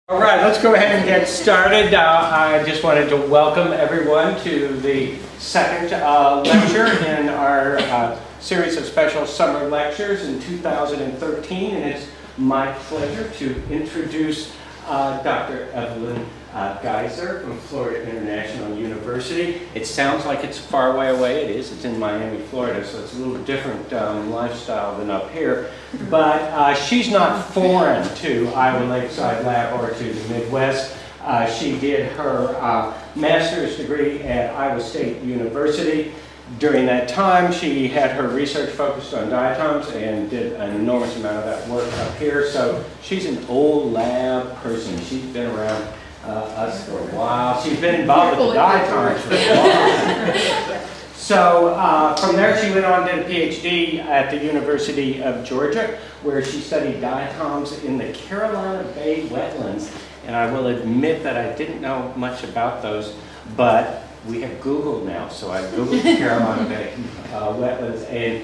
All right, let's go ahead and get started. I just wanted to welcome everyone to the second lecture in our series of special summer lectures in 2013, and it's my pleasure to introduce Dr. Evelyn Gaiser from Florida International University. It sounds like it's far away. It is. It's in Miami, Florida, so it's a little different lifestyle than up here. But she's not foreign to Iowa Lakeside Lab or to the Midwest. She did her master's degree at Iowa State University. During that time, she had her research focused on diatoms and did an enormous amount of that work up here. So she's an old lab person. She's been around us for a while. She's been involved with the diatoms for a while. So from there, she went on to a PhD at the University of Georgia, where she studied diatoms in the Carolina Bay wetlands. And I will admit that I didn't know much about those, but we have Googled now, so I Googled the Carolina Bay wetlands, and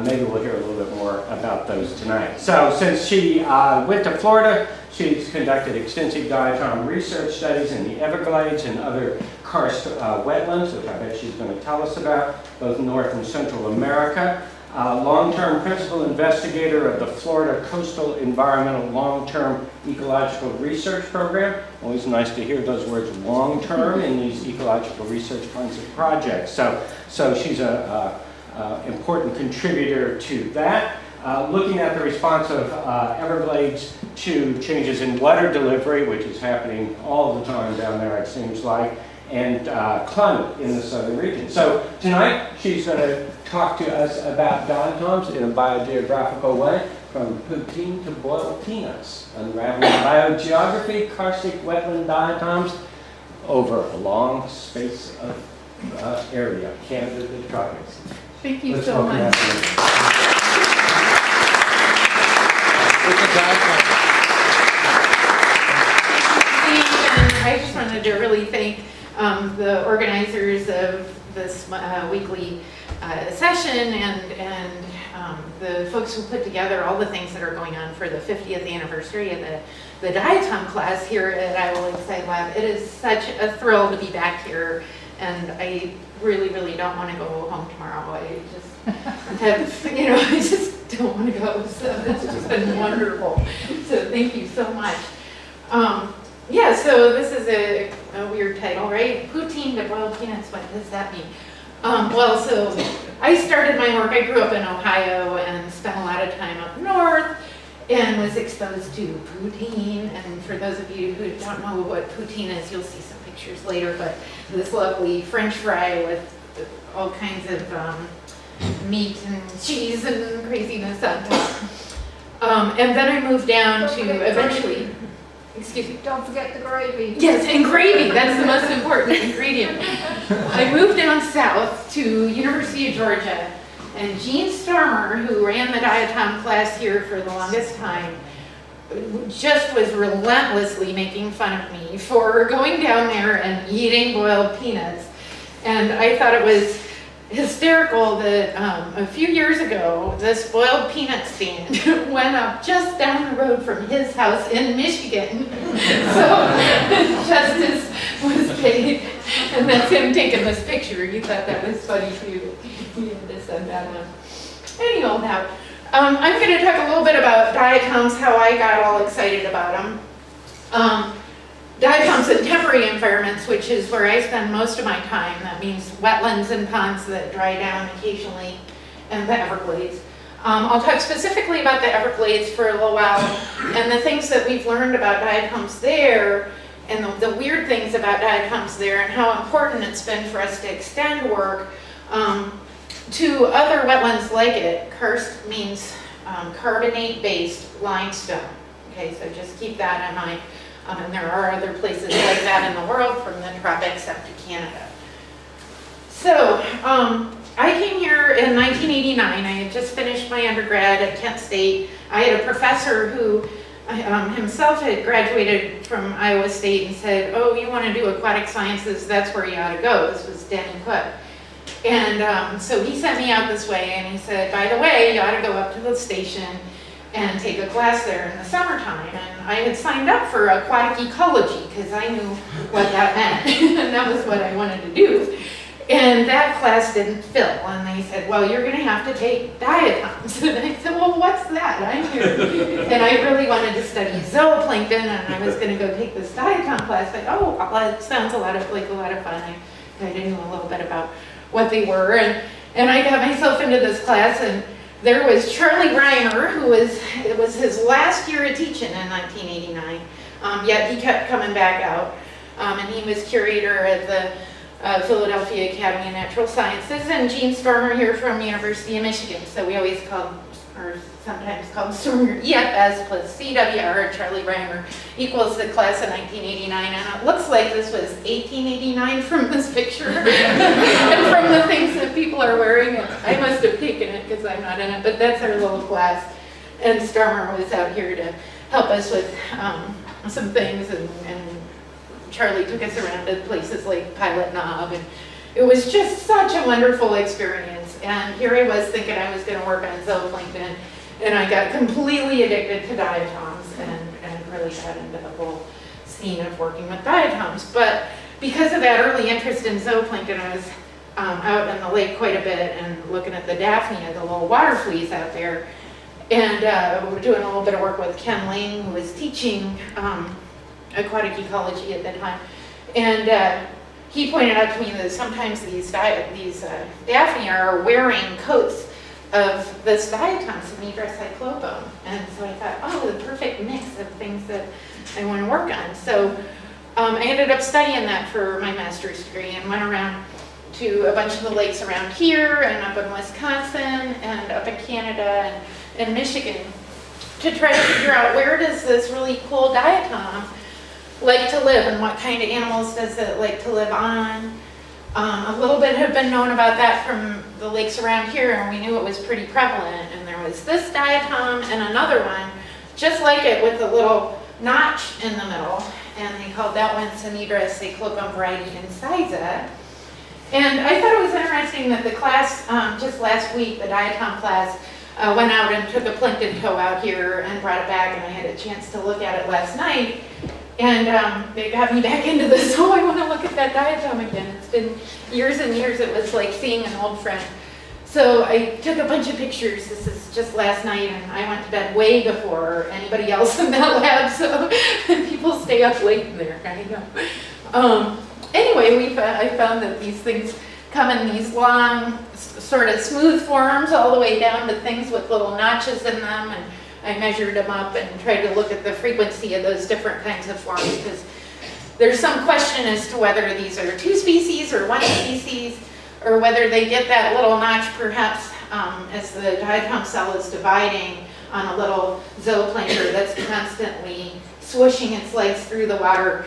maybe we'll hear a little bit more about those tonight. So since she went to Florida, she's conducted extensive diatom research studies in the Everglades and other karst wetlands, which I bet she's going to tell us about, both North and Central America. Long-term principal investigator of the Florida Coastal Environmental Long-Term Ecological Research Program. Always nice to hear those words long-term in these ecological research kinds of projects. So she's an important contributor to that. Looking at the response of Everglades to changes in water delivery, which is happening all the time down there, it seems like, and climate in the southern region. So tonight she's going to talk to us about diatoms in a biogeographical way, from poutine to boiled peanuts, unraveling biogeography, karstic wetland diatoms over a long space of area, Canada to the tropics. Thank you so much. I just wanted to really thank the organizers of this weekly session and the folks who put together all the things that are going on for the 50th anniversary of the Diatom class here at Iowa Lakeside Lab. It is such a thrill to be back here, and I really don't want to go home tomorrow. I just have, I just don't want to go. So it's just been wonderful. So thank you so much. Yeah, so this is a weird title, right? Poutine to boiled peanuts, what does that mean? Well, so I started my work, I grew up in Ohio and spent a lot of time up north and was exposed to poutine. And for those of you who don't know what poutine is, you'll see some pictures later, but this lovely French fry with all kinds of meat and cheese and craziness on top. And then I moved down to eventually... Excuse me. Don't forget the gravy. Yes, and gravy. That's the most important ingredient. I moved down south to University of Georgia, and Jean Starmer, who ran the diatom class here for the longest time, just was relentlessly making fun of me for going down there and eating boiled peanuts. And I thought it was hysterical that a few years ago, this boiled peanut stand went up just down the road from his house in Michigan. So justice was paid, and that's him taking this picture. He thought that was funny too. He had to send that on. Anyhow, now I'm going to talk a little bit about diatoms, how I got all excited about them. Diatoms in temperate environments, which is where I spend most of my time. That means wetlands and ponds that dry down occasionally, and the Everglades. I'll talk specifically about the Everglades for a little while, and the things that we've learned about diatoms there, and the weird things about diatoms there, and how important it's been for us to extend work to other wetlands like it. Karst means carbonate-based limestone. Okay, so just keep that in mind. And there are other places like that in the world, from the tropics up to Canada. So I came here in 1989. I had just finished my undergrad at Kent State. I had a professor who himself had graduated from Iowa State and said, oh, you want to do aquatic sciences, that's where you ought to go. This was Denny Cook. And so he sent me out this way, and he said, by the way, you ought to go up to the station and take a class there in the summertime. And I had signed up for aquatic ecology because I knew what that meant, and that was what I wanted to do. And that class didn't fill, and they said, well, you're going to have to take diatoms. And I said, well, what's that? I'm here. And I really wanted to study zooplankton, and I was going to go take this diatom class. Like, oh, well, it sounds like a lot of fun. I kind of knew a little bit about what they were, and I got myself into this class, and there was Charlie Reimer, it was his last year of teaching in 1989, yet he kept coming back out, and he was curator at the Philadelphia Academy of Natural Sciences, and Gene Stormer here from University of Michigan. So we always called, or sometimes called Stormer EFS plus CWR, Charlie Reimer, equals the class of 1989. And it looks like this was 1889 from this picture. And from the things that people are wearing. I must have taken it because I'm not in it, but that's our little class. And Stormer was out here to help us with some things, and Charlie took us around to places like Pilot Knob, and it was just such a wonderful experience. And here I was thinking I was going to work on zooplankton, and I got completely addicted to diatoms and really got into the whole scene of working with diatoms. But because of that early interest in zooplankton, I was out in the lake quite a bit and looking at the Daphnia, the little water fleas out there. And we were doing a little bit of work with Ken Ling, who was teaching aquatic ecology at that time, and he pointed out to me that sometimes these Daphnia are wearing coats of this diatom, Synedra cyclopum, and so I thought, oh, the perfect mix of things that I want to work on. So I ended up studying that for my master's degree and went around to a bunch of the lakes around here and up in Wisconsin and up in Canada and Michigan to try to figure out where does this really cool diatom like to live and what kind of animals does it like to live on. A little bit had been known about that from the lakes around here, and we knew it was pretty prevalent. And there was this diatom and another one just like it with a little notch in the middle, and they called that one Synedra cyclopum variety incisa. And I thought it was interesting that the class just last week, the diatom class, went out and took a plankton tow out here and brought it back, and I had a chance to look at it last night. And they got me back into this, oh, I want to look at that diatom again. It's been years and years. It was like seeing an old friend. So I took a bunch of pictures. This is just last night, and I went to bed way before anybody else in that lab, so people stay up late in there, I know. Anyway, I found that these things come in these long, sort of smooth forms all the way down to things with little notches in them, and I measured them up and tried to look at the frequency of those different kinds of forms, because there's some question as to whether these are two species or one species, or whether they get that little notch perhaps as the diatom cell is dividing on a little zooplankton that's constantly swooshing its legs through the water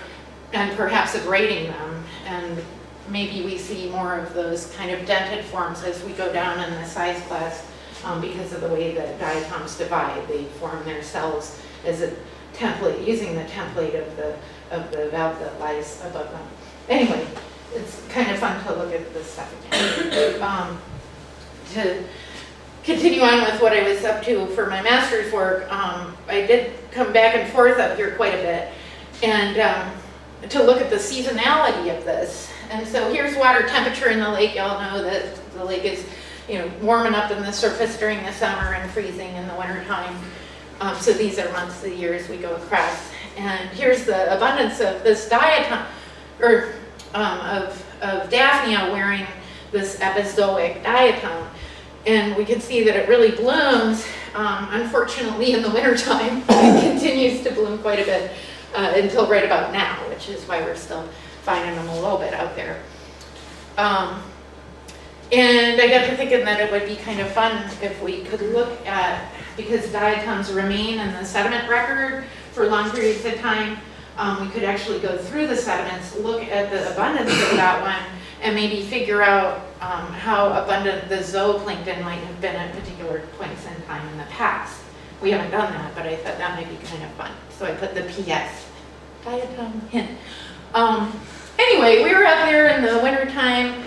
and perhaps abrading them. And maybe we see more of those kind of dented forms as we go down in the size class. Because of the way that diatoms divide, they form their cells as a template, using the template of the valve that lies above them. Anyway, it's kind of fun to look at this stuff again. To continue on with what I was up to for my master's work, I did come back and forth up here quite a bit, and to look at the seasonality of this. And so here's water temperature in the lake. Y'all know that the lake is warming up in the surface during the summer and freezing in the wintertime. So these are months of the year as we go across. And here's the abundance of this diatom, or of Daphnia wearing this epizoic diatom. And we can see that it really blooms, unfortunately, in the wintertime. It continues to bloom quite a bit until right about now, which is why we're still finding them a little bit out there. And I got to thinking that it would be kind of fun if we could look at, because diatoms remain in the sediment record for long periods of time, we could actually go through the sediments, look at the abundance of that one, and maybe figure out how abundant the zooplankton might have been at particular points in time in the past. We haven't done that, but I thought that might be kind of fun. So I put the PS, diatom hint. Anyway, we were out there in the wintertime,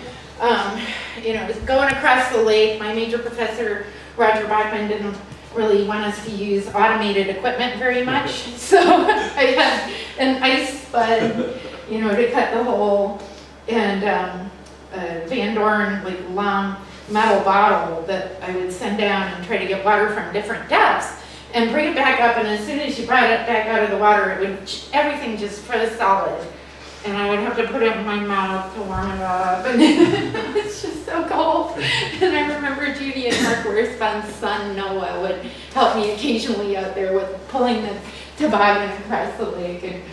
going across the lake. My major professor, Roger Bachman, didn't really want us to use automated equipment very much. So I had an ice spud, you know, to cut the hole, and a Van Dorn like long metal bottle that I would send down and try to get water from different depths and bring it back up, and as soon as you brought it back out of the water, it would, everything just froze solid. And I would have to put it in my mouth to warm it up, and it was just so cold. And I remember Judy and Mark Worspan's son Noah would help me occasionally out there with pulling the toboggan across the lake.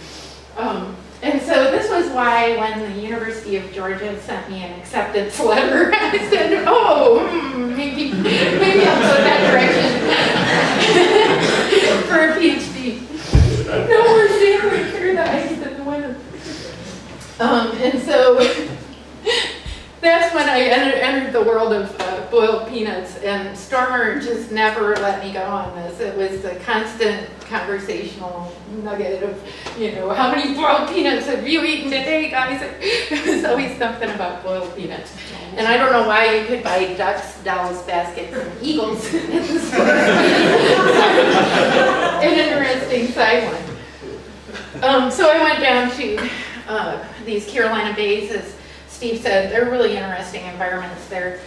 And so this was why when the University of Georgia sent me an acceptance letter, I said, oh, maybe I'll go that direction for a PhD. No more sailing through the ice in the winter. And so that's when I entered the world of boiled peanuts, and Stormer just never let me go on this. It was a constant conversational nugget of, you know, how many boiled peanuts have you eaten today, guys? It was always something about boiled peanuts. And I don't know why you could buy ducks, dolls, baskets, and eagles in the store. An interesting side one. So I went down to these Carolina bays, as Steve said. They're really interesting environments. They're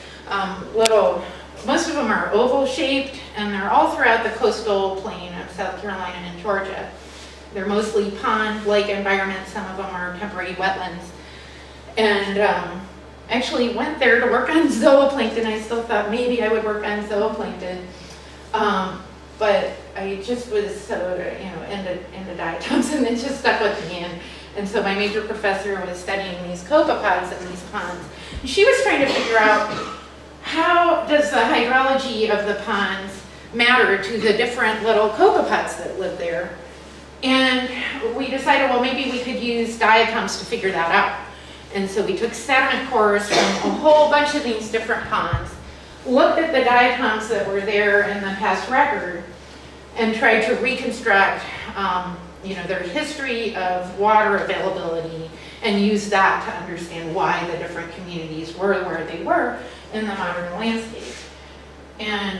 most of them are oval shaped, and they're all throughout the coastal plain of South Carolina and Georgia. They're mostly pond-like environments. Some of them are temporary wetlands. And actually went there to work on zooplankton. I still thought maybe I would work on zooplankton. But I just was so, into diatoms, and it just stuck with me. And so my major professor was studying these copepods in these ponds. And she was trying to figure out, how does the hydrology of the ponds matter to the different little copepods that live there? And we decided, well, maybe we could use diatoms to figure that out. And so we took sediment cores from a whole bunch of these different ponds, looked at the diatoms that were there in the past record, and tried to reconstruct their history of water availability, and use that to understand why the different communities were where they were in the modern landscape. And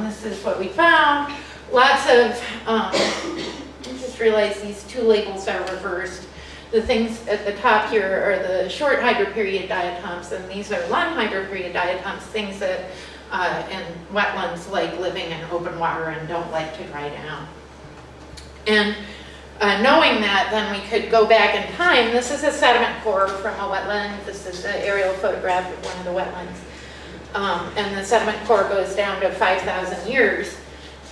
this is what we found. Lots of, I just realized these two labels are reversed. The things at the top here are the short hydroperiod diatoms, and these are long hydroperiod diatoms, things that in wetlands like living in open water and don't like to dry down. And knowing that, then we could go back in time. This is a sediment core from a wetland. This is an aerial photograph of one of the wetlands. And the sediment core goes down to 5,000 years.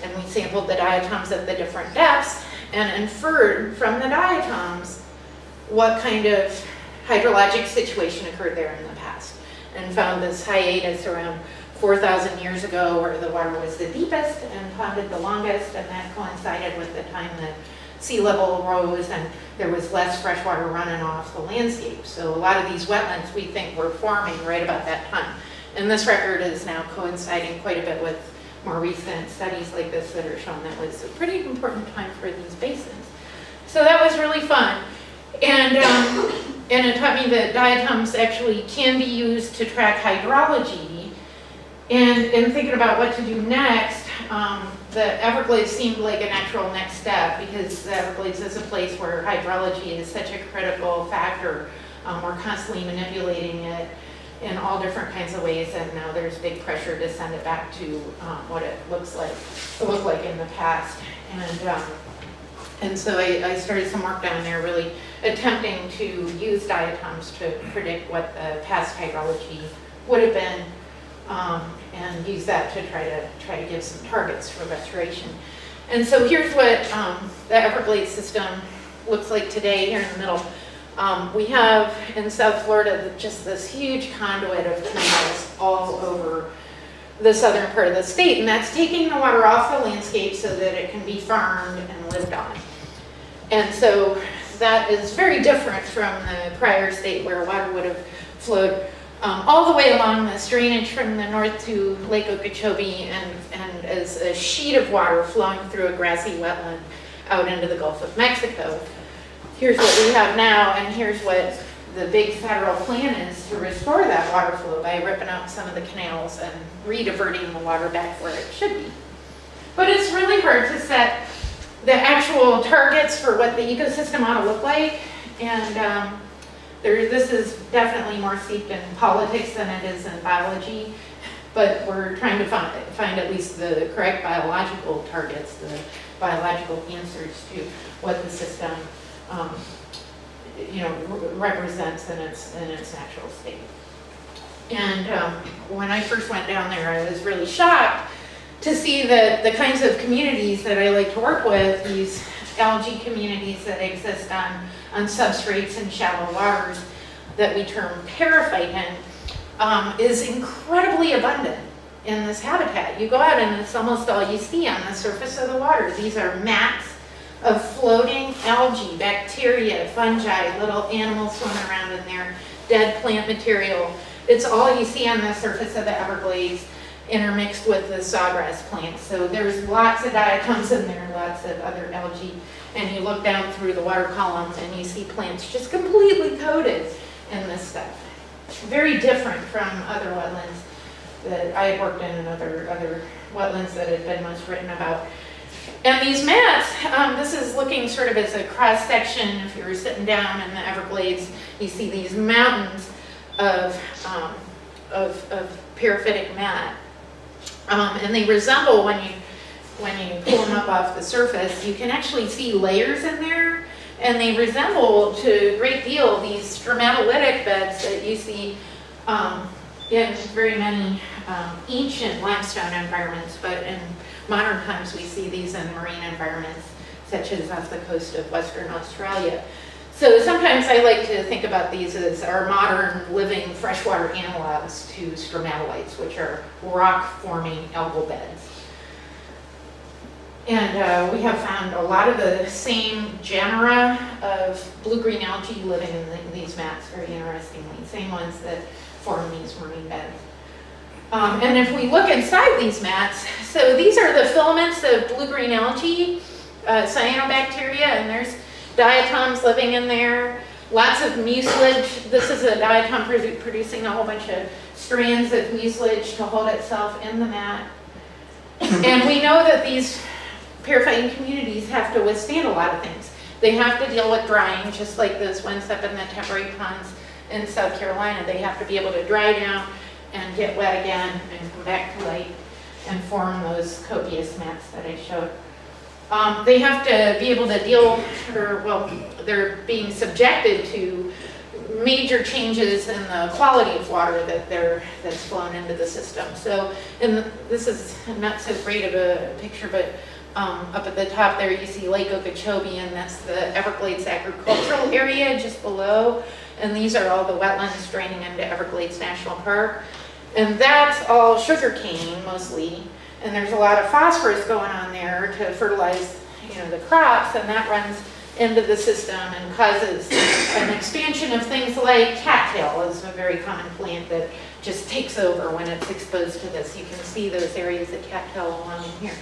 And we sampled the diatoms at the different depths and inferred from the diatoms what kind of hydrologic situation occurred there in the past. And found this hiatus around 4,000 years ago where the water was the deepest and ponded the longest, and that coincided with the time that sea level rose and there was less fresh water running off the landscape. So a lot of these wetlands we think were forming right about that time. And this record is now coinciding quite a bit with more recent studies like this that are showing that was a pretty important time for these basins. So that was really fun. And it taught me that diatoms actually can be used to track hydrology. And in thinking about what to do next, the Everglades seemed like a natural next step, because the Everglades is a place where hydrology is such a critical factor. We're constantly manipulating it in all different kinds of ways, and now there's big pressure to send it back to what it looked like in the past. And so I started some work down there, really attempting to use diatoms to predict what the past hydrology would have been, and use that to try to give some targets for restoration. And so here's what the Everglades system looks like today. Here in the middle, we have in South Florida just this huge conduit of canals all over the southern part of the state, and that's taking the water off the landscape so that it can be farmed and lived on. And so that is very different from the prior state, where water would have flowed all the way along this drainage from the north to Lake Okeechobee, and as a sheet of water flowing through a grassy wetland out into the Gulf of Mexico. Here's what we have now, and here's what the big federal plan is to restore that water flow by ripping out some of the canals and re-diverting the water back where it should be. But it's really hard to set the actual targets for what the ecosystem ought to look like. And this is definitely more steeped in politics than it is in biology. But we're trying to find at least the correct biological targets, the biological answers to what the system represents in its natural state. And when I first went down there, I was really shocked to see the kinds of communities that I like to work with, these algae communities that exist on substrates and shallow waters that we term periphyte in, is incredibly abundant in this habitat. You go out and it's almost all you see on the surface of the water. These are mats of floating algae, bacteria, fungi, little animals swimming around in there, dead plant material. It's all you see on the surface of the Everglades, intermixed with the sawgrass plants. So there's lots of diatoms in there, lots of other algae. And you look down through the water column and you see plants just completely coated in this stuff. Very different from other wetlands that I had worked in and other wetlands that had been most written about. And these mats, this is looking sort of as a cross section. If you were sitting down in the Everglades, you see these mountains of periphytic mat. And they resemble, when you pull them up off the surface, you can actually see layers in there, and they resemble to a great deal these stromatolitic beds that you see in very many ancient limestone environments, but in modern times we see these in marine environments, such as off the coast of Western Australia. So sometimes I like to think about these as our modern living freshwater analogs to stromatolites, which are rock-forming algal beds. And we have found a lot of the same genera of blue-green algae living in these mats, very interestingly, same ones that form these marine beds. And if we look inside these mats, so these are the filaments of blue-green algae, cyanobacteria, and there's diatoms living in there, lots of mucilage. This is a diatom producing a whole bunch of strands of mucilage to hold itself in the mat. And we know that these periphyte communities have to withstand a lot of things. They have to deal with drying, just like those ones up in the temporary ponds in South Carolina. They have to be able to dry down and get wet again and come back to light and form those copious mats that I showed. They have to be able to deal, they're being subjected to major changes in the quality of water that's flown into the system. So, this is not so great of a picture, but up at the top there you see Lake Okeechobee, and that's the Everglades agricultural area just below. And these are all the wetlands draining into Everglades National Park. And that's all sugarcane mostly. And there's a lot of phosphorus going on there to fertilize, the crops, and that runs into the system and causes an expansion of things like cattail is a very common plant that just takes over when it's exposed to this. You can see those areas of cattail along in here.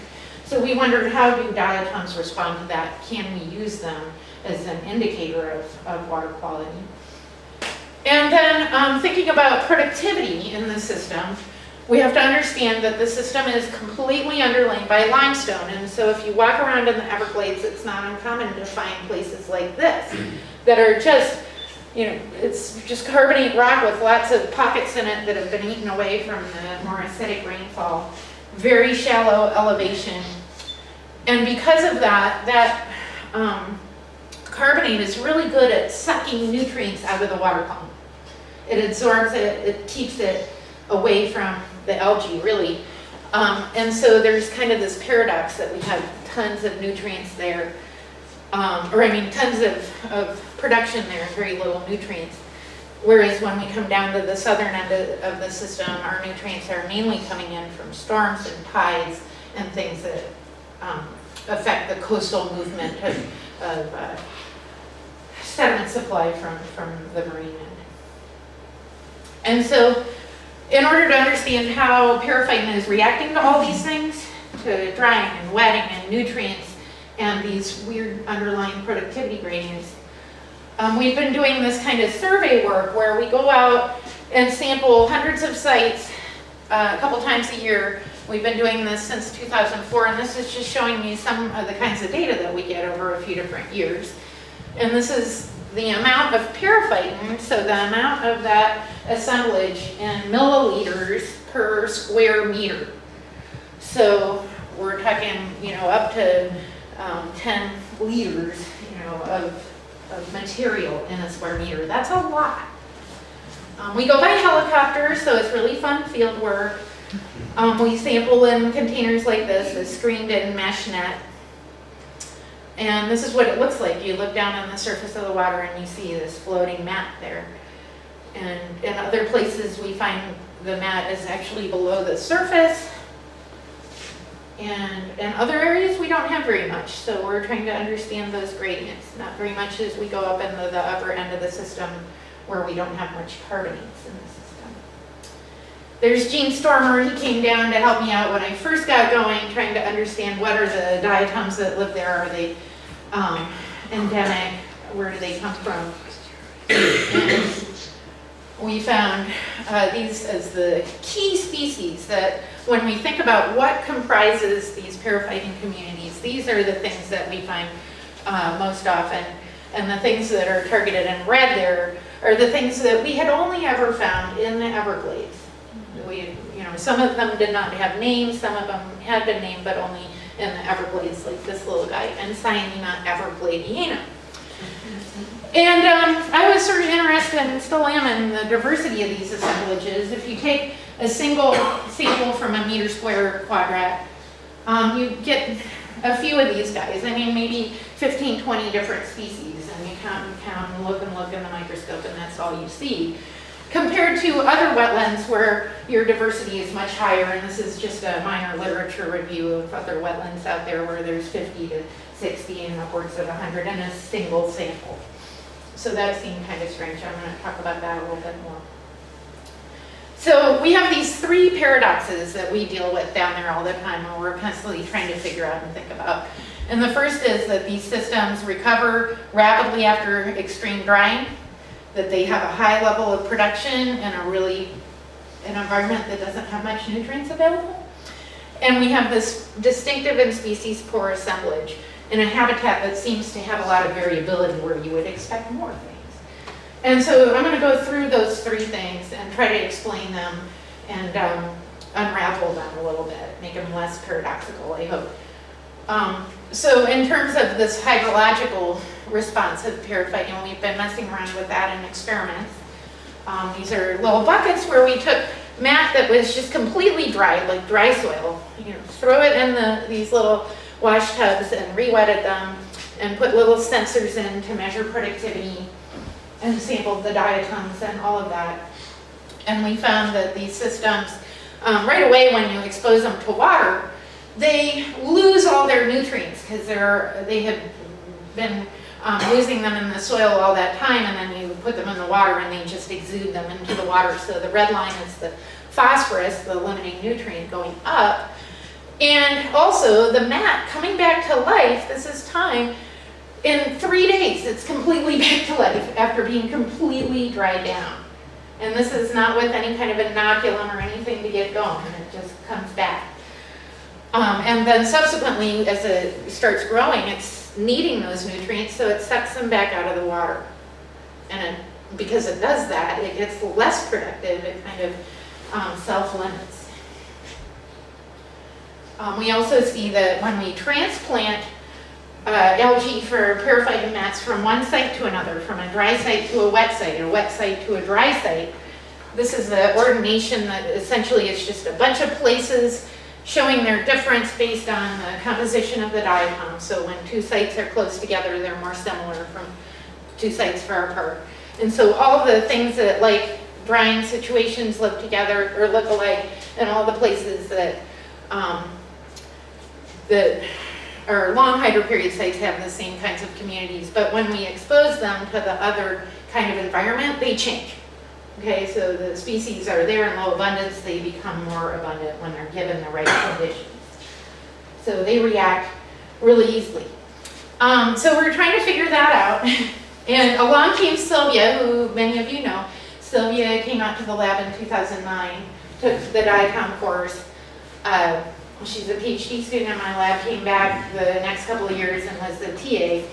So we wondered, how do diatoms respond to that? Can we use them as an indicator of water quality? And then thinking about productivity in the system, we have to understand that the system is completely underlain by limestone. And so if you walk around in the Everglades, it's not uncommon to find places like this that are just, it's just carbonate rock with lots of pockets in it that have been eaten away from the more acidic rainfall. Very shallow elevation. And because of that carbonate is really good at sucking nutrients out of the water column. It absorbs it, it keeps it away from the algae, really. And so there's kind of this paradox that we have tons of nutrients there, tons of production there and very little nutrients. Whereas when we come down to the southern end of the system, our nutrients are mainly coming in from storms and tides and things that affect the coastal movement of sediment supply from the marine end. And so, in order to understand how periphyte is reacting to all these things, to drying and wetting and nutrients and these weird underlying productivity gradients, we've been doing this kind of survey work where we go out and sample hundreds of sites a couple times a year We've been doing this since 2004, and this is just showing you some of the kinds of data that we get over a few different years. And this is the amount of periphyton, so the amount of that assemblage in milliliters per square meter. So we're talking, up to 10 liters, of material in a square meter. That's a lot. We go by helicopter, so it's really fun field work. We sample in containers like this, a screened-in mesh net. And this is what it looks like. You look down on the surface of the water and you see this floating mat there. And in other places we find the mat is actually below the surface. And in other areas we don't have very much, so we're trying to understand those gradients. Not very much as we go up into the upper end of the system where we don't have much carbonates in the system. There's Gene Stormer. He came down to help me out when I first got going, trying to understand what are the diatoms that live there. Are they endemic? Where do they come from? And we found these as the key species that when we think about what comprises these periphyton communities, these are the things that we find most often. And the things that are targeted in red there are the things that we had only ever found in the Everglades. Some of them did not have names, some of them had been named, but only in the Everglades, like this little guy, Ensignema evergladiana. And I was sort of interested, and still am, in the diversity of these assemblages. If you take a single sample from a meter square quadrat, you get a few of these guys. I mean, maybe 15, 20 different species, and you count and look in the microscope, and that's all you see. Compared to other wetlands where your diversity is much higher, and this is just a minor literature review of other wetlands out there where there's 50 to 60 and upwards of 100 in a single sample. So that seemed kind of strange. I'm going to talk about that a little bit more. So we have these three paradoxes that we deal with down there all the time, and we're constantly trying to figure out and think about. And the first is that these systems recover rapidly after extreme drying, that they have a high level of production in an environment that doesn't have much nutrients available. And we have this distinctive and species poor assemblage in a habitat that seems to have a lot of variability where you would expect more things. And so I'm going to go through those three things and try to explain them and unravel them a little bit, make them less paradoxical, I hope. So in terms of this hydrological response of periphyton, we've been messing around with that in experiments. These are little buckets where we took mat that was just completely dry, like dry soil, throw it in these little wash tubs and re-wetted them and put little sensors in to measure productivity and sampled the diatoms and all of that. And we found that these systems, right away when you expose them to water, they lose all their nutrients because they have been losing them in the soil all that time, and then you put them in the water and they just exude them into the water. So the red line is the phosphorus, the limiting nutrient, going up. And also the mat coming back to life, this is time, in 3 days it's completely back to life after being completely dried down. And this is not with any kind of inoculum or anything to get going, it just comes back. And then subsequently, as it starts growing, it's needing those nutrients, so it sucks them back out of the water. And because it does that, it gets less productive, it kind of self-limits. We also see that when we transplant algae for periphyton mats from one site to another, from a dry site to a wet site to a dry site, this is the ordination that essentially is just a bunch of places showing their difference based on the composition of the diatoms. So when two sites are close together, they're more similar from two sites far apart. And so all the things that, like drying situations, look together or look alike, and all the places that our long hydroperiod sites have the same kinds of communities. But when we expose them to the other kind of environment, they change. Okay, so the species are there in low abundance, they become more abundant when they're given the right conditions. So they react really easily. So we're trying to figure that out. And along came Sylvia, who many of you know. Sylvia came out to the lab in 2009, took the diatom course, She's a PhD student in my lab, came back the next couple of years and was the TA.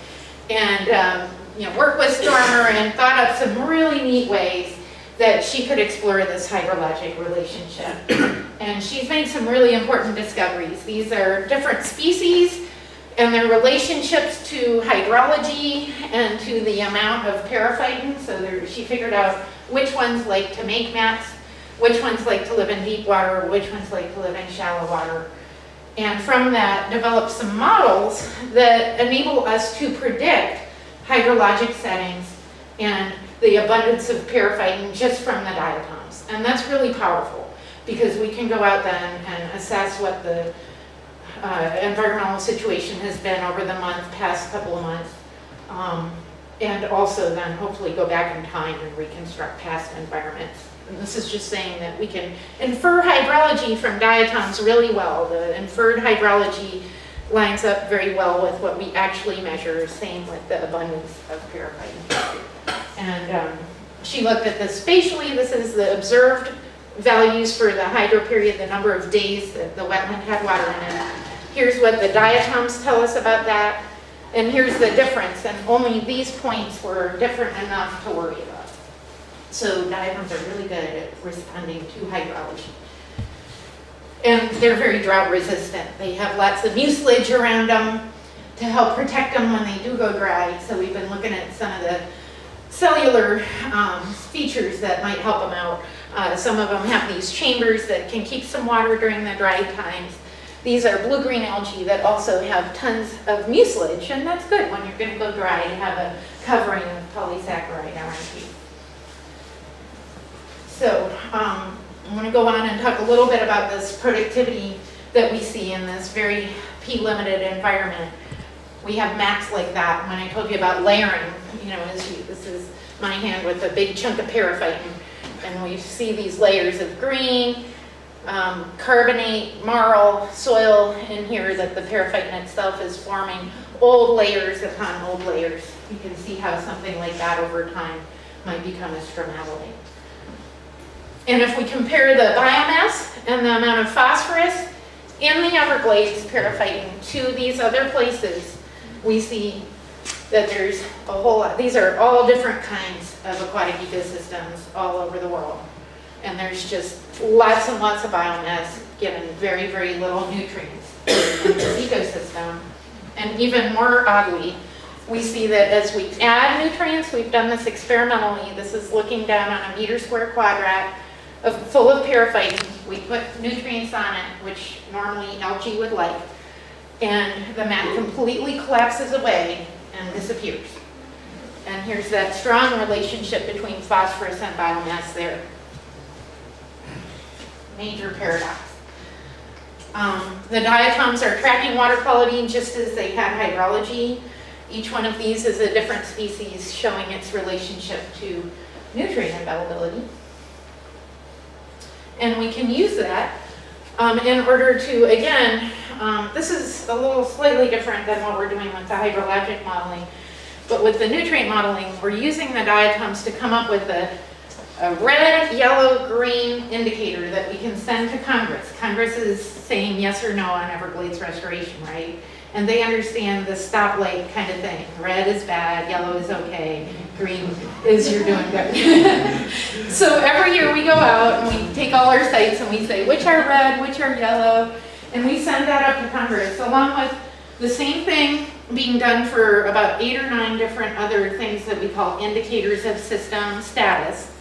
And worked with Stormer and thought up some really neat ways that she could explore this hydrologic relationship. And she's made some really important discoveries. These are different species and their relationships to hydrology and to the amount of periphyton. So she figured out which ones like to make mats, which ones like to live in deep water, which ones like to live in shallow water. And from that, developed some models that enable us to predict hydrologic settings and the abundance of periphyton just from the diatoms. And that's really powerful because we can go out then and assess what the environmental situation has been over the past couple of months. And also then hopefully go back in time and reconstruct past environments. And this is just saying that we can infer hydrology from diatoms really well. The inferred hydrology lines up very well with what we actually measure, same with the abundance of periphyton. And she looked at this spatially. This is the observed values for the hydro period, the number of days that the wetland had water in it. Here's what the diatoms tell us about that. And here's the difference, and only these points were different enough to worry about. So diatoms are really good at responding to hydrology. And they're very drought resistant. They have lots of mucilage around them to help protect them when they do go dry. So we've been looking at some of the cellular features that might help them out. Some of them have these chambers that can keep some water during the dry times. These are blue-green algae that also have tons of mucilage, and that's good when you're going to go dry and have a covering of polysaccharide around you. So I'm going to go on and talk a little bit about this productivity that we see in this very P-limited environment. We have mats like that. When I told you about layering, this is my hand with a big chunk of periphyton, and we see these layers of green, carbonate, marl, soil in here that the periphyton itself is forming, old layers upon old layers. You can see how something like that over time might become a stromatolite. And if we compare the biomass and the amount of phosphorus in the Everglades periphyton to these other places, we see that there's a whole lot. These are all different kinds of aquatic ecosystems all over the world. And there's just lots and lots of biomass given very, very little nutrients in this ecosystem. And even more oddly, we see that as we add nutrients, we've done this experimentally, this is looking down on a meter square quadrat full of periphyton. We put nutrients on it, which normally algae would like, and the mat completely collapses away and disappears. And here's that strong relationship between phosphorus and biomass there. Major paradox. The diatoms are tracking water quality just as they had hydrology. Each one of these is a different species showing its relationship to nutrient availability. And we can use that in order to, again, this is a little slightly different than what we're doing with the hydrologic modeling, but with the nutrient modeling, we're using the diatoms to come up with a red, yellow, green indicator that we can send to Congress. Congress is saying yes or no on Everglades restoration, right? And they understand the stoplight kind of thing. Red is bad, yellow is okay, green is you're doing good. So every year we go out and we take all our sites and we say, which are red, which are yellow, and we send that up to Congress, along with the same thing being done for about 8 or 9 different other things that we call indicators of system status.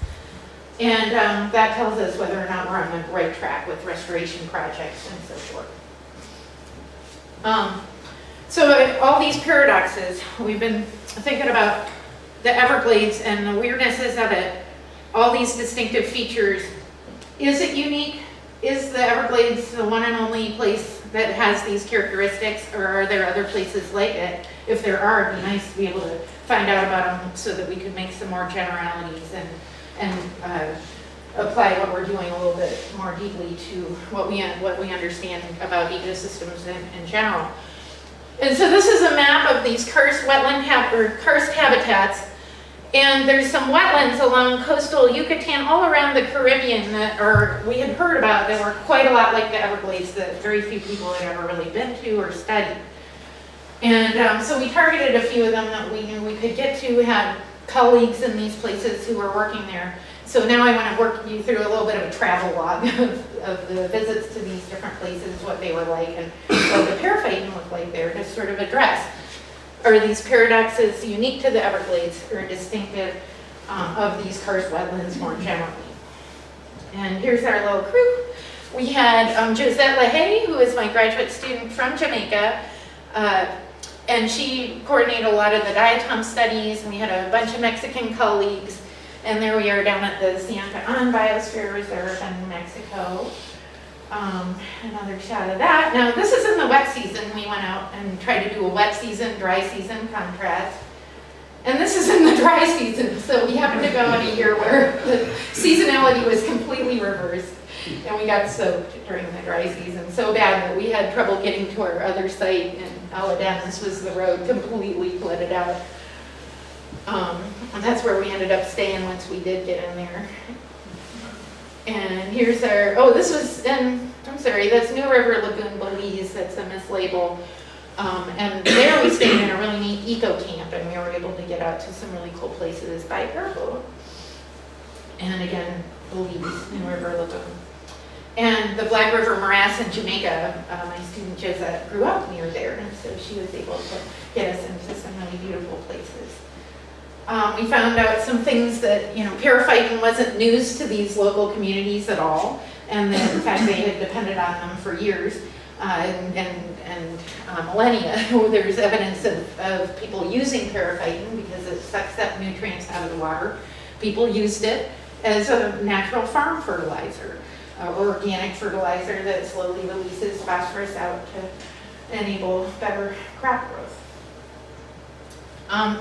And that tells us whether or not we're on the right track with restoration projects and so forth. So all these paradoxes, we've been thinking about the Everglades and the weirdnesses of it, all these distinctive features. Is it unique? Is the Everglades the one and only place that has these characteristics, or are there other places like it? If there are, it'd be nice to be able to find out about them so that we could make some more generalities and apply what we're doing a little bit more deeply to what we understand about ecosystems in general. And so this is a map of these karst wetland karst habitats, And there's some wetlands along coastal Yucatan, all around the Caribbean we had heard about that were quite a lot like the Everglades that very few people had ever really been to or studied. And so we targeted a few of them that we knew we could get to. We had colleagues in these places who were working there. So now I want to work you through a little bit of a travel log of the visits to these different places, what they were like, and what the paraphyton looked like there to sort of address. Are these paradoxes unique to the Everglades or distinctive of these karst wetlands more generally? And here's our little crew. We had Josette LaHaye, who is my graduate student from Jamaica, and she coordinated a lot of the Diatoms studies, and we had a bunch of Mexican colleagues. And there we are down at the Santa Ana Biosphere Reserve in Mexico. Another shot of that. Now this is in the wet season. We went out and tried to do a wet season, dry season contrast. And this is in the dry season. So we happened to go in a year where the seasonality was completely reversed. And we got soaked during the dry season so bad that we had trouble getting to our other site in Aladdin. This was the road completely flooded out. And that's where we ended up staying once we did get in there. And here's our, this was in, I'm sorry, that's New River Lagoon, Belize. That's a mislabel. And there we stayed in a really neat eco camp, and we were able to get out to some really cool places by airboat. And again, Belize, New River Lagoon. And the Black River Morass in Jamaica, my student Josette grew up near there, and so she was able to get us into some really beautiful places. We found out some things that, paraphyton wasn't news to these local communities at all, and that in fact they had depended on them for years and millennia. There's evidence of people using paraphyton because it sucks up nutrients out of the water. People used it as a natural farm fertilizer, organic fertilizer that slowly releases phosphorus out to enable better crop growth.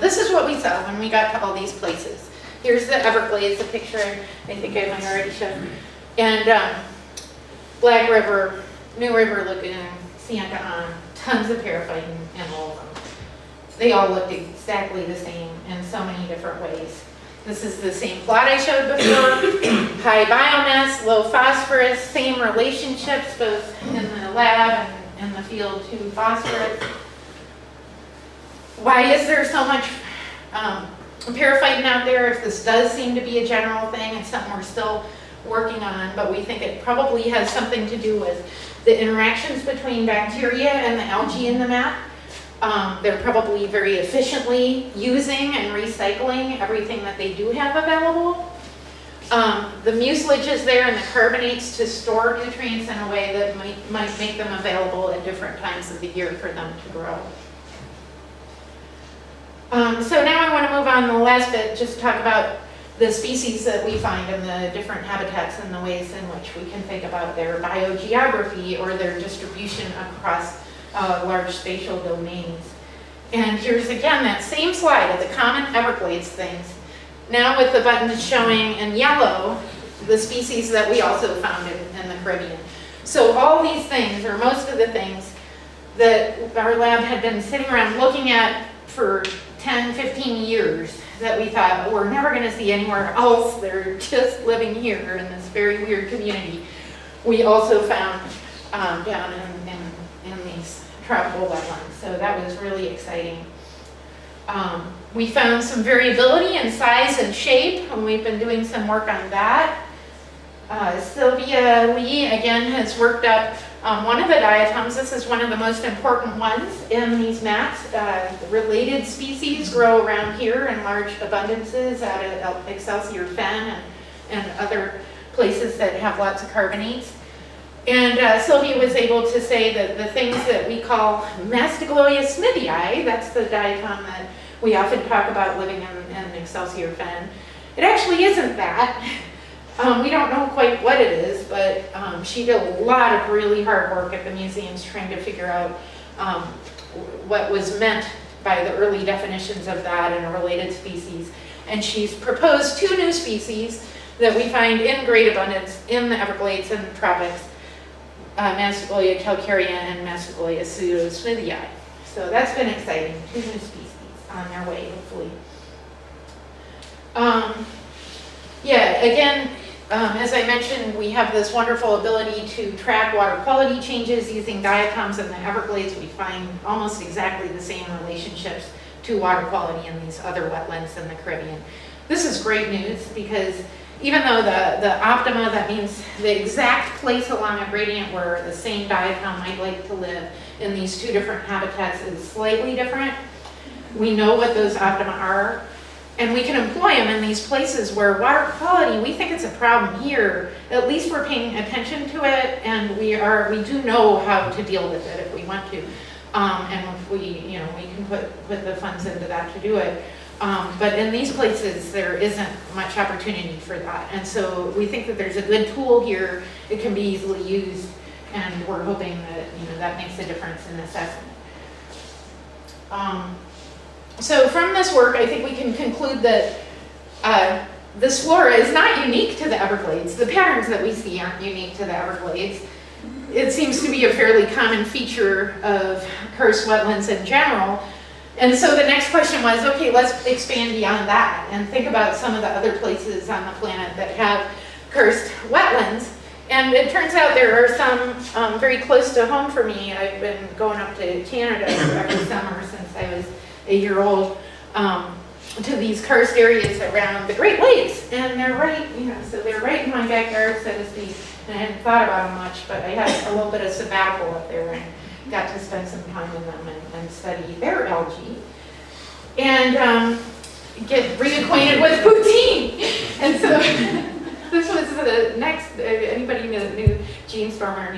This is what we saw when we got to all these places. Here's the Everglades, the picture I think I might already show. And Black River, New River Lagoon, Santa Ana, tons of paraphyton in all of them. They all looked exactly the same in so many different ways. This is the same plot I showed before. High biomass, low phosphorus, same relationships both in the lab and in the field to phosphorus. Why is there so much paraphyton out there if this does seem to be a general thing? It's something we're still working on, but we think it probably has something to do with the interactions between bacteria and the algae in the mat. They're probably very efficiently using and recycling everything that they do have available. The mucilage is there and the carbonates to store nutrients in a way that might make them available at different times of the year for them to grow. So now I want to move on the last bit, just talk about the species that we find in the different habitats and the ways in which we can think about their biogeography or their distribution across large spatial domains. And here's again that same slide of the common Everglades things, now with the buttons showing in yellow the species that we also found in the Caribbean. So all these things, or most of the things that our lab had been sitting around looking at for 10, 15 years that we thought we're never going to see anywhere else, they're just living here in this very weird community, we also found down in these tropical wetlands. So that was really exciting. We found some variability in size and shape, and we've been doing some work on that. Sylvia Lee, again, has worked up one of the diatoms. This is one of the most important ones in these mats. Related species grow around here in large abundances out of Excelsior Fen and other places that have lots of carbonates. And Sylvia was able to say that the things that we call Mastigloia smithii, that's the diatom that we often talk about living in Excelsior Fen, it actually isn't that. We don't know quite what it is, but she did a lot of really hard work at the museums trying to figure out what was meant by the early definitions of that and a related species. And she's proposed 2 new species that we find in great abundance in the Everglades and the tropics, Mastigloia calcarea and Mastigloia pseudosmithii. So that's been exciting, 2 new species on their way, hopefully. Yeah, again, as I mentioned, we have this wonderful ability to track water quality changes using diatoms in the Everglades. We find almost exactly the same relationships to water quality in these other wetlands in the Caribbean. This is great news because even though the optima, that means the exact place along a gradient where the same diatom might like to live in these two different habitats is slightly different, we know what those optima are, and we can employ them in these places where water quality, we think it's a problem here. At least we're paying attention to it, and we do know how to deal with it if we want to. And if we can put the funds into that to do it. But in these places, there isn't much opportunity for that. And so we think that there's a good tool here. It can be easily used, and we're hoping that, that makes a difference in assessment. So from this work, I think we can conclude that this flora is not unique to the Everglades. The patterns that we see aren't unique to the Everglades. It seems to be a fairly common feature of karst wetlands in general. And so the next question was, okay, let's expand beyond that and think about some of the other places on the planet that have karst wetlands. And it turns out there are some very close to home for me. I've been going up to Canada every summer since I was a year old, to these karst areas around the Great Lakes. And they're right, so they're right in my backyard, so to speak. And I hadn't thought about them much, but I had a little bit of sabbatical up there and got to spend some time with them and study their algae. And get reacquainted with poutine. And so this was the next, anybody knew Gene Stormer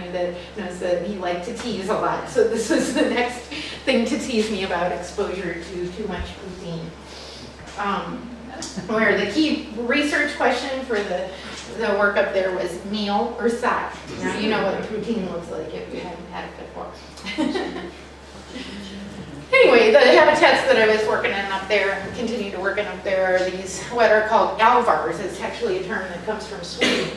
knows that he liked to tease a lot. So this was the next thing to tease me about exposure to too much poutine. Where the key research question for the work up there was meal or side. Now you know what poutine looks like if you haven't had it before. Anyway, the habitats that I was working in up there and continue to work in up there are these, what are called alvars. It's actually a term that comes from Sweden.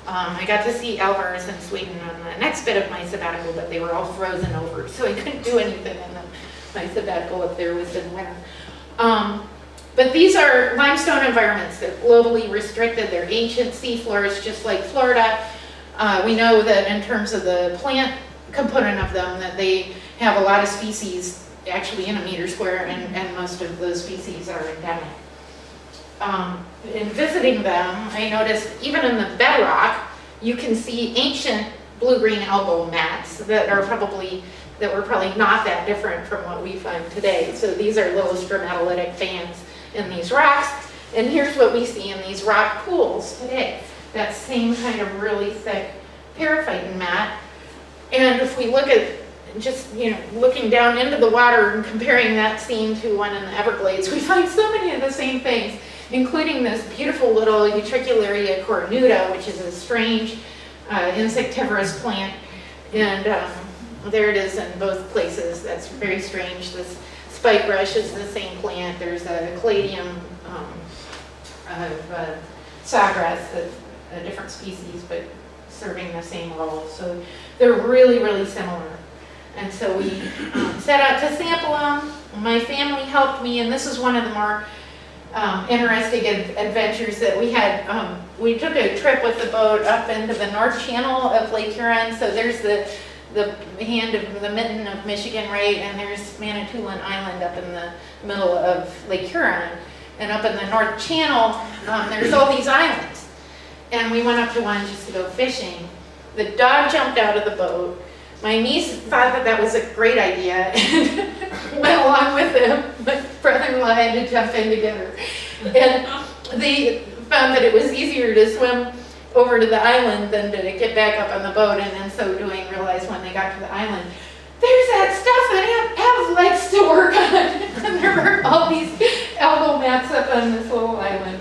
I got to see alvars in Sweden on the next bit of my sabbatical, but they were all frozen over, so I couldn't do anything in my sabbatical up there was in winter. But these are limestone environments. They're globally restricted. They're ancient seafloors, just like Florida. We know that in terms of the plant component of them, that they have a lot of species actually in a meter square, and most of those species are endemic. In visiting them, I noticed even in the bedrock, you can see ancient blue-green algal mats that were probably not that different from what we find today. So these are little stromatolitic bands in these rocks, and here's what we see in these rock pools today. That same kind of really thick paraphyton mat. And if we look at just, looking down into the water and comparing that scene to one in the Everglades, we find so many of the same things, including this beautiful little Utricularia cornuta, which is a strange insectivorous plant. And there it is in both places. That's very strange. This spike rush is the same plant. There's a caladium of sawgrass that's a different species, but serving the same role. So they're really, really similar. And so we set out to sample them. My family helped me, and this is one of the more interesting adventures that we had. We took a trip with the boat up into the North Channel of Lake Huron. So there's the hand of the mitten of Michigan, right? And there's Manitoulin Island up in the middle of Lake Huron. And up in the North Channel, there's all these islands. And we went up to one just to go fishing. The dog jumped out of the boat. My niece thought that was a great idea and went along with him. My brother-in-law had to jump in together. And they found that it was easier to swim over to the island than to get back up on the boat, and in so doing realized when they got to the island, there's that stuff that Ev likes to work on. And there were all these algal mats up on this little island.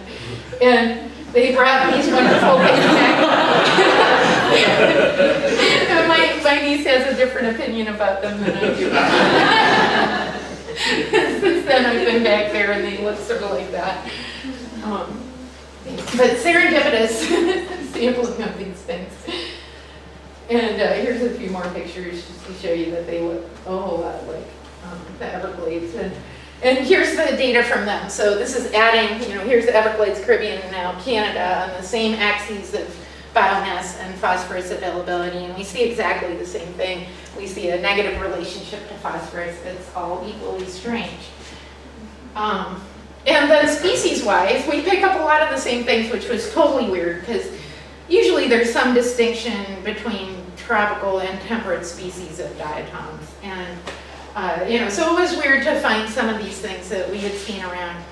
And they brought these wonderful things back. And my niece has a different opinion about them than I do. Since then I've been back there and they look sort of like that. But serendipitous sampling of these things. And here's a few more pictures just to show you that they look a whole lot like the Everglades. And And here's the data from them. So this is adding, here's the Everglades, Caribbean, and now Canada on the same axes of biomass and phosphorus availability, and we see exactly the same thing. We see a negative relationship to phosphorus. It's all equally strange. And then species-wise, we pick up a lot of the same things, which was totally weird, because usually there's some distinction between tropical and temperate species of diatoms. And, so it was weird to find some of these things that we had seen around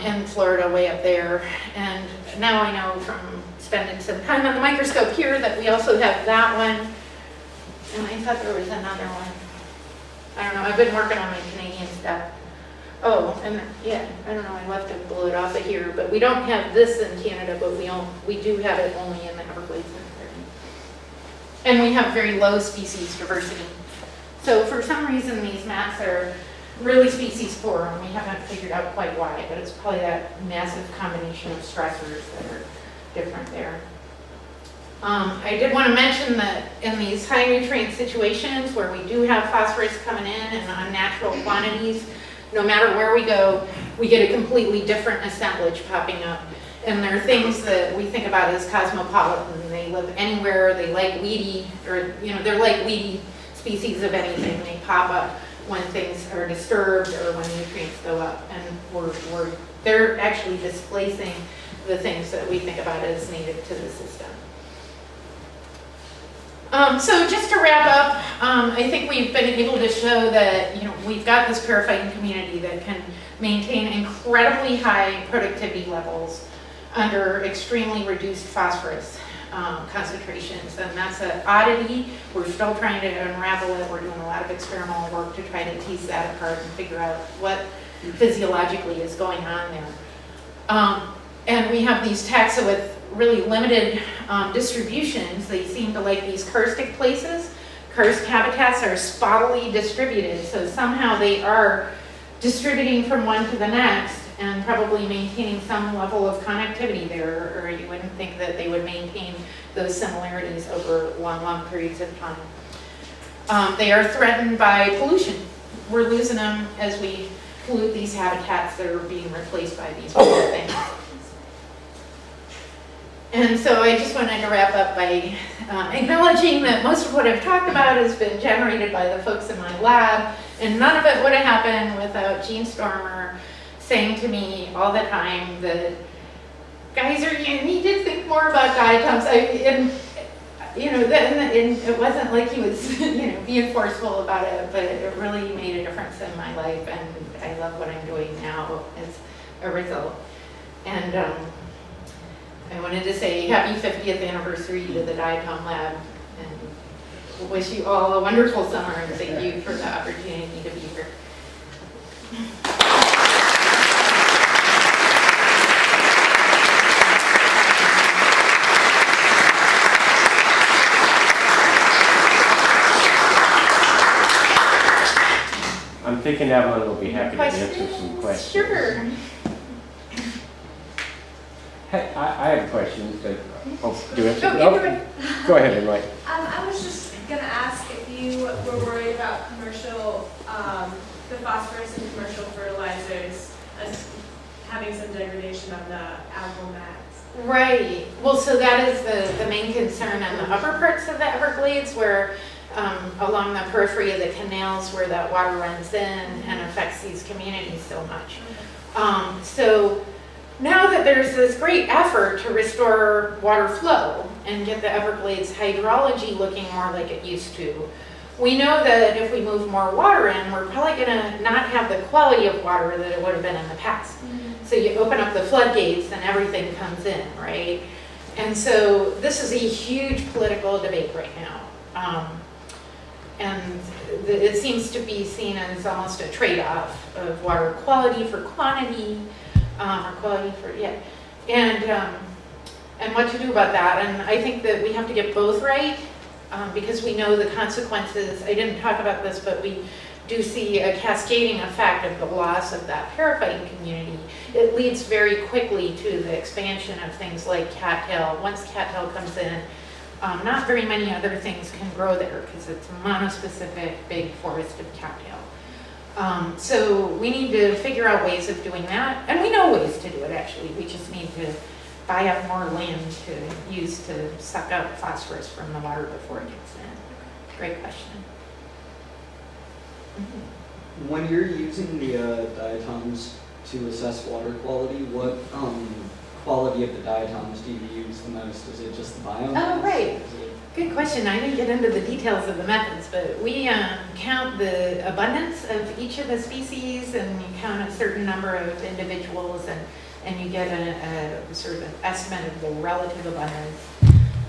in Florida, way up there. And now I know from spending some time on the microscope here that we also have that one. And I thought there was another one. I don't know, I've been working on my Canadian stuff. Oh, and yeah, I don't know, I left to blow it off of here, but we don't have this in Canada, but we do have it only in the Everglades and Caribbean. And we have very low species diversity. So for some reason, these maps are really species poor, and we haven't figured out quite why, but it's probably that massive combination of stressors that are different there. I did want to mention that in these high nutrient situations where we do have phosphorus coming in unnatural quantities, no matter where we go, we get a completely different assemblage popping up. And there are things that we think about as cosmopolitan. They live anywhere, they like weedy, or they're like weedy species of anything. They pop up when things are disturbed or when nutrients go up, and they're actually displacing the things that we think about as native to the system. So just to wrap up, I think we've been able to show that we've got this periphyton community that can maintain incredibly high productivity levels under extremely reduced phosphorus concentrations, and that's an oddity. We're still trying to unravel it. We're doing a lot of experimental work to try to tease that apart and figure out what physiologically is going on there. And we have these taxa with really limited distributions. They seem to like these karstic places. Karst habitats are spottily distributed, so somehow they are distributing from one to the next and probably maintaining some level of connectivity there, or you wouldn't think that they would maintain those similarities over long periods of time. They are threatened by pollution. We're losing them as we pollute these habitats that are being replaced by these other things. And so I just wanted to wrap up by acknowledging that most of what I've talked about has been generated by the folks in my lab, and none of it would have happened without Gene Stormer saying to me all the time that, Gaiser, you need to think more about diatoms. And it wasn't like he was being forceful about it, but it really made a difference in my life, and I love what I'm doing now as a result. And I wanted to say happy 50th anniversary to the Diatom Lab, and wish you all a wonderful summer, and thank you for the opportunity to be here. I'm thinking Evelyn will be happy to answer some questions. Sure. Hey, I have questions. Do it. Go Go ahead, Emily. I was just going to ask if you were worried about commercial, the phosphorus in commercial fertilizers as having some degradation of the algal mats. Right. Well, so that is the main concern in the upper parts of the Everglades, where along the periphery of the canals where that water runs in and affects these communities so much. So now that there's this great effort to restore water flow and get the Everglades hydrology looking more like it used to, we know that if we move more water in, we're probably going to not have the quality of water that it would have been in the past. So you open up the floodgates and everything comes in, right? And so this is a huge political debate right now. And it seems to be seen as almost a trade-off of water quality for quantity, or quality for, and what to do about that. And I think that we have to get both right, because we know the consequences. I didn't talk about this, but we do see a cascading effect of the loss of that periphyton community. It leads very quickly to the expansion of things like cattail. Once cattail comes in, not very many other things can grow there because it's a monospecific big forest of cattail. So we need to figure out ways of doing that, and we know ways to do it actually. We just need to buy up more land to use to suck up phosphorus from the water before it gets in. Great question. When you're using the diatoms to assess water quality, what quality of the diatoms do you use the most? Is it just the biomass? Oh, right. Is it- Good question. I didn't get into the details of the methods, but we count the abundance of each of the species, and you count a certain number of individuals, and you get a sort of an estimate of the relative abundance.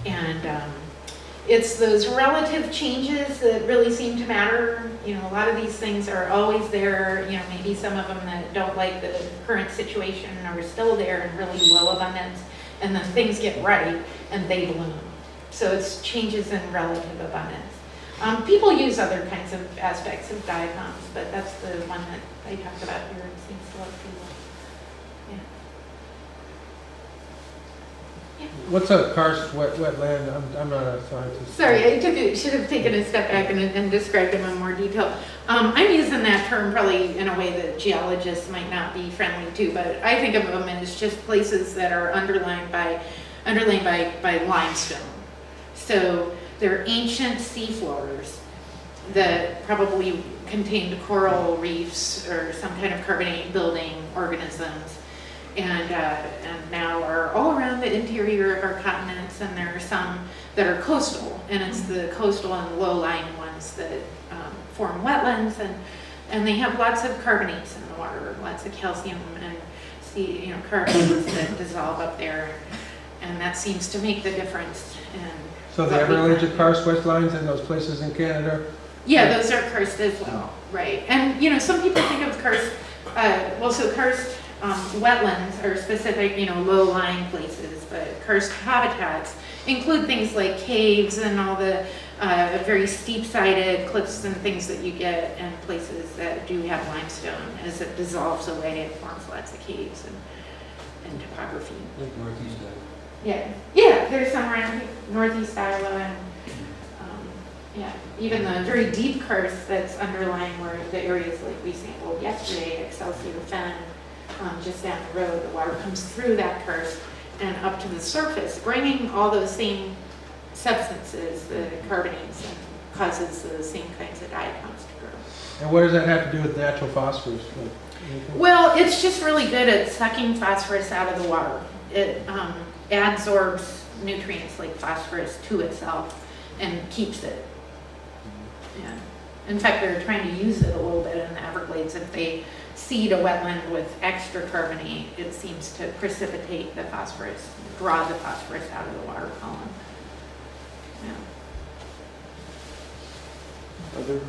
And it's those relative changes that really seem to matter. You know, a lot of these things are always there. You know, maybe some of them that don't like the current situation are still there in really low abundance, and then things get right and they bloom. So it's changes in relative abundance. People use other kinds of aspects of diatoms, but that's the one that I talked about here. It seems to love people. Yeah. What's a karst wetland? I'm not a scientist. Sorry, I should have taken a step back and described them in more detail. I'm using that term probably in a way that geologists might not be friendly to, but I think of them as just places that are underlain by limestone. So they're ancient seafloors that probably contained coral reefs or some kind of carbonate building organisms, and now are all around the interior of our continents. And there are some that are coastal, and it's the coastal and low-lying ones that form wetlands, and they have lots of carbonates in the water, lots of calcium and carbonates that dissolve up there, and that seems to make the difference. So the Everglades karst wetlands in those places in Canada? Yeah, those are karst as well, right? And some people think of karst. Karst wetlands are specific, low-lying places, but karst habitats include things like caves and all the very steep-sided cliffs and things that you get in places that do have limestone. As it dissolves away, it forms lots of caves and topography. Like Northeast Iowa. Yeah, there's some around Northeast Iowa, and even the very deep karst that's underlying where the areas like we sampled yesterday, Excelsior Fen, just down the road, the water comes through that karst and up to the surface, bringing all those same substances, the carbonates, and causes the same kinds of diatoms to grow. And what does that have to do with natural phosphorus? Like, anything? Well, it's just really good at sucking phosphorus out of the water. It adsorbs nutrients like phosphorus to itself and keeps it. Yeah. In fact, they're trying to use it a little bit in the Everglades. If they seed a wetland with extra carbonate, it seems to precipitate the phosphorus, draw the phosphorus out of the water column. Yeah. Other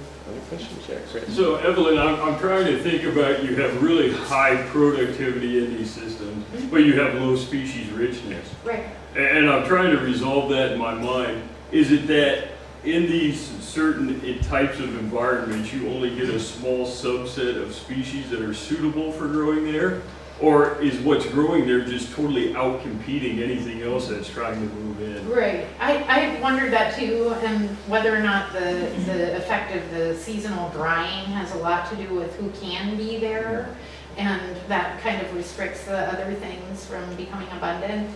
questions? Yeah, Chris. So Evelyn, I'm trying to think about, you have really high productivity in these systems, but you have low species richness. Right. And I'm trying to resolve that in my mind. Is it that in these certain types of environments, you only get a small subset of species that are suitable for growing there? Or is what's growing there just totally out-competing anything else that's trying to move in? Right. I wondered that too, and whether or not the effect of the seasonal drying has a lot to do with who can be there, and that kind of restricts the other things from becoming abundant.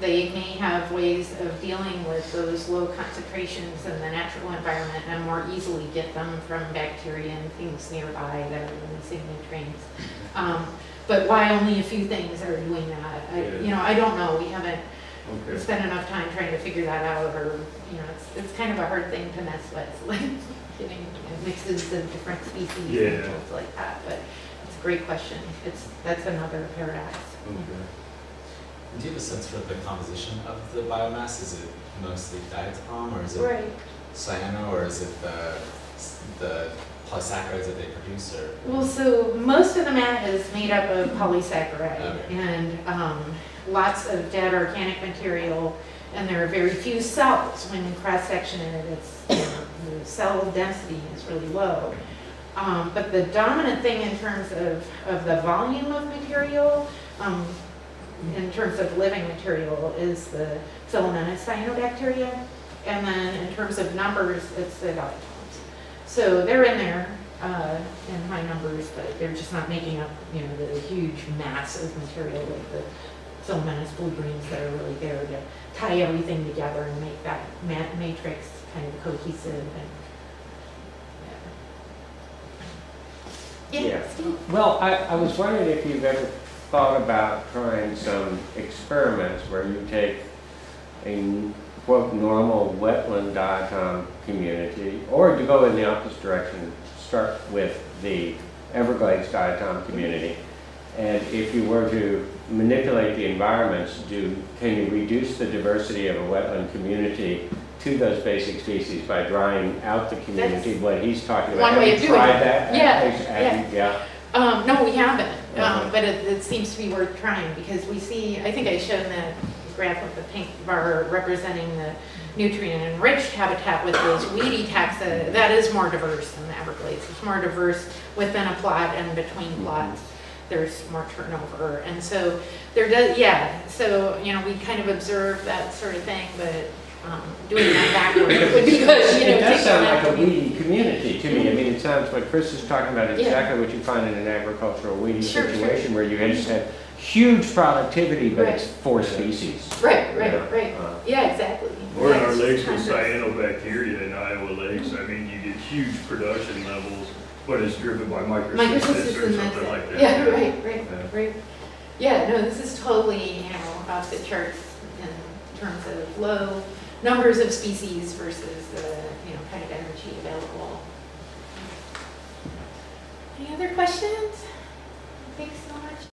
They may have ways of dealing with those low concentrations in the natural environment and more easily get them from bacteria and things nearby that are releasing nutrients. But why only a few things are doing that? I don't know. We haven't spent enough time trying to figure that out, or it's kind of a hard thing to mess with, like getting mixes of different species and things like that. But it's a great question. That's another paradox. Okay. Do you have a sense for the composition of the biomass? Is it mostly diatom, or is it cyano, or is it the polysaccharides that they produce? Or well, so most of the mat is made up of polysaccharide and lots of dead organic material, and there are very few cells. When you cross-section it, the cell density is really low. But the dominant thing in terms of the volume of material, in terms of living material, is the filamentous cyanobacteria, and then in terms of numbers, it's the diatoms. So they're in there, in high numbers, but they're just not making up, you know, the huge mass of material like the filamentous blue-greens that are really there to tie everything together and make that matrix kind of cohesive and, yeah. Yeah. Steve? Well, I was wondering if you've ever thought about trying some experiments where you take a quote normal wetland diatom community, or to go in the opposite direction, start with the Everglades diatom community. And if you were to manipulate the environments, can you reduce the diversity of a wetland community to those basic species by drying out the community? That's what he's talking about. one way Have of you doing tried it. that? Yeah. Yeah. No, we haven't, Uh-huh. but it seems to be worth trying because we see, I think I showed that graph with the pink bar representing the nutrient-enriched habitat with those weedy taxa. That is more diverse than the Everglades. It's more diverse within a plot and between plots. There's more turnover, and so there does, yeah. So you know, we kind of observe that sort of thing, but doing that backwards would be good. You know, It does take sound that like a community. weedy community to me. I mean, it sounds what Chris is talking about is Yeah. exactly what you find in an agricultural weedy Sure, situation where you just have huge productivity, but it's Right. 4 species. Right, you know? right. Yeah, exactly. Or in Yeah, our it's lakes just with kind of- cyanobacteria in Iowa lakes, I mean, you get huge production levels, but it's driven by microcysts Microcysts or and that's something like it. that. Yeah, right. Yeah. Right. Yeah, no, this is totally, you know, off the charts in terms of low numbers of species versus the, you know, kind of energy available. Any other questions? Thanks so much.